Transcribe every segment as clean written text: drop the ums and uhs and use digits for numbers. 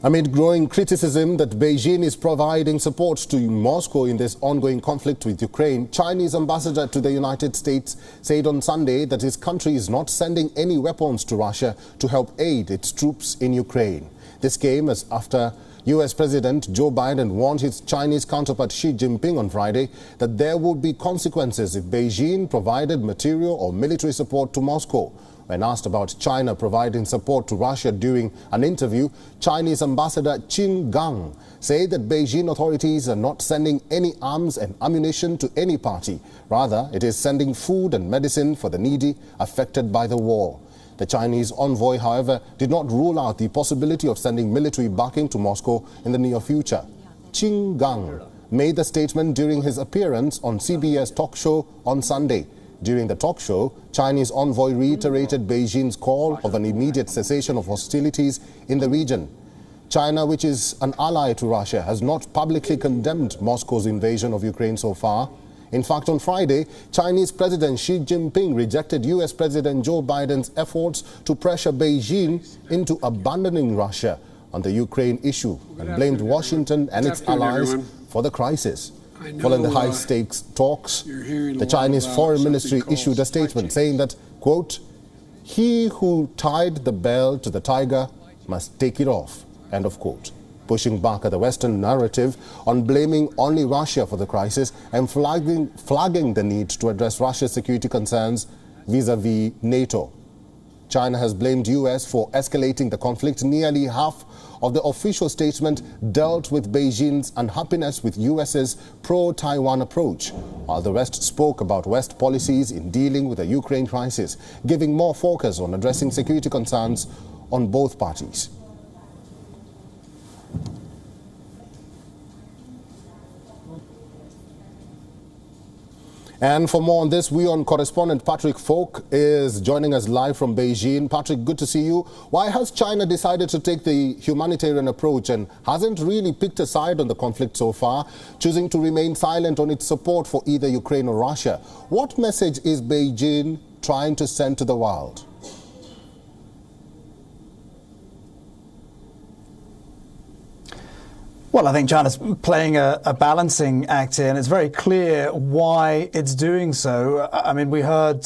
Amid growing criticism that Beijing is providing support to Moscow in this ongoing conflict with Ukraine, Chinese ambassador to the United States said on Sunday that his country is not sending any weapons to Russia to help aid its troops in Ukraine. This came as after US President Joe Biden warned his Chinese counterpart Xi Jinping on Friday that there would be consequences if Beijing provided material or military support to Moscow. When asked about China providing support to Russia during an interview, Chinese Ambassador Qin Gang said that Beijing authorities are not sending any arms and ammunition to any party. Rather, it is sending food and medicine for the needy affected by the war. The Chinese envoy, however, did not rule out the possibility of sending military backing to Moscow in the near future. Qin Gang made the statement during his appearance on CBS talk show on Sunday. During the talk show, Chinese envoy reiterated Beijing's call of an immediate cessation of hostilities in the region. China, which is an ally to Russia, has not publicly condemned Moscow's invasion of Ukraine so far. In fact, on Friday, Chinese President Xi Jinping rejected US President Joe Biden's efforts to pressure Beijing into abandoning Russia on the Ukraine issue and blamed Washington and its allies for the crisis. Following the high-stakes talks, the Chinese Foreign Ministry issued a statement saying that, quote, "He who tied the bell to the tiger must take it off," end of quote, pushing back at the Western narrative on blaming only Russia for the crisis and flagging the need to address Russia's security concerns vis-à-vis NATO. China has blamed US for escalating the conflict. Nearly half of the official statement dealt with Beijing's unhappiness with US's pro-Taiwan approach, while the rest spoke about West policies in dealing with the Ukraine crisis, giving more focus on addressing security concerns on both parties. And for more on this, WION correspondent Patrick Falk is joining us live from Beijing. Patrick, good to see you. Why has China decided to take the humanitarian approach and hasn't really picked a side on the conflict so far, choosing to remain silent on its support for either Ukraine or Russia? What message is Beijing trying to send to the world? Well, I think China's playing a balancing act here, and it's very clear why it's doing so. I mean, we heard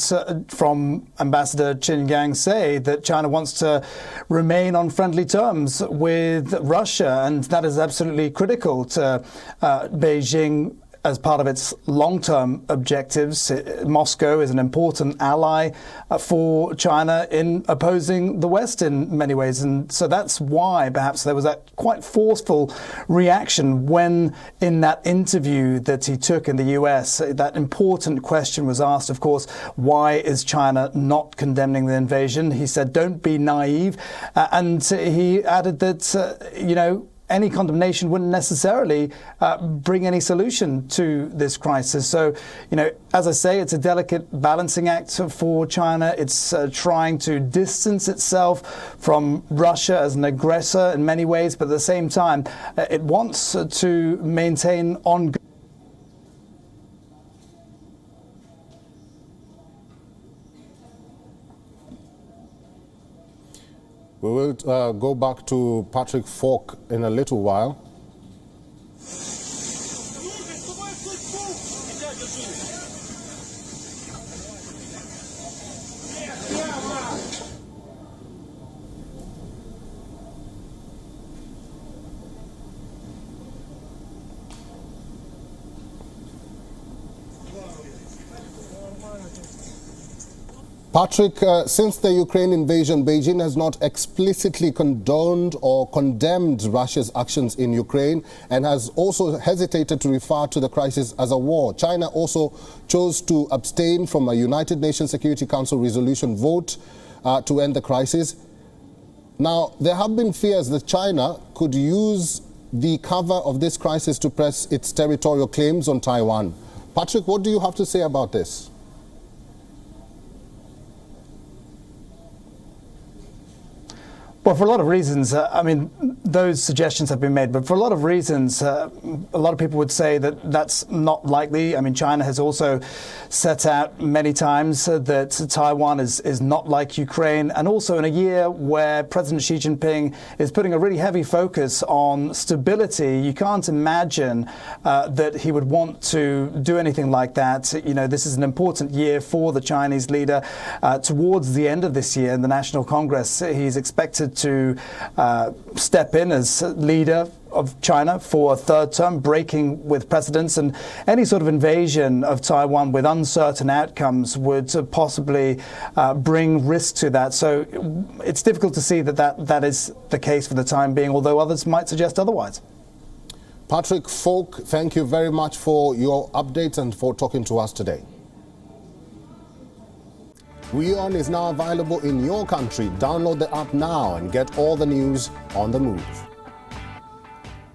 from Ambassador Qin Gang say that China wants to remain on friendly terms with Russia, and that is absolutely critical to Beijing as part of its long-term objectives. Moscow is an important ally for China in opposing the West in many ways. And so that's why perhaps there was that quite forceful reaction when in that interview that he took in the US, that important question was asked, of course, why is China not condemning the invasion? He said, don't be naive. And he added that, you know, any condemnation wouldn't necessarily bring any solution to this crisis. So, you know, as I say, it's a delicate balancing act for China. It's trying to distance itself from Russia as an aggressor in many ways, but at the same time, it wants to maintain ongoing. We will go back to Patrick Falk in a little while. Patrick, since the Ukraine invasion, Beijing has not explicitly condoned or condemned Russia's actions in Ukraine and has also hesitated to refer to the crisis as a war. China also chose to abstain from a United Nations Security Council resolution vote to end the crisis. Now, there have been fears that China could use the cover of this crisis to press its territorial claims on Taiwan. Patrick, what do you have to say about this? Well, for a lot of reasons. I mean, those suggestions have been made, but for a lot of reasons, a lot of people would say that that's not likely. I mean, China has also set out many times that Taiwan is not like Ukraine, and also in a year where President Xi Jinping is putting a really heavy focus on stability, you can't imagine that he would want to do anything like that. You know, this is an important year for the Chinese leader. Towards the end of this year in the National Congress, he's expected to step in as leader of China for a third term, breaking with precedents, and any sort of invasion of Taiwan with uncertain outcomes would possibly bring risk to that. So it's difficult to see that is the case for the time being, although others might suggest otherwise. Patrick Folk, thank you very much for your updates and for talking to us today. WION is now available in your country. Download the app now and get all the news on the move.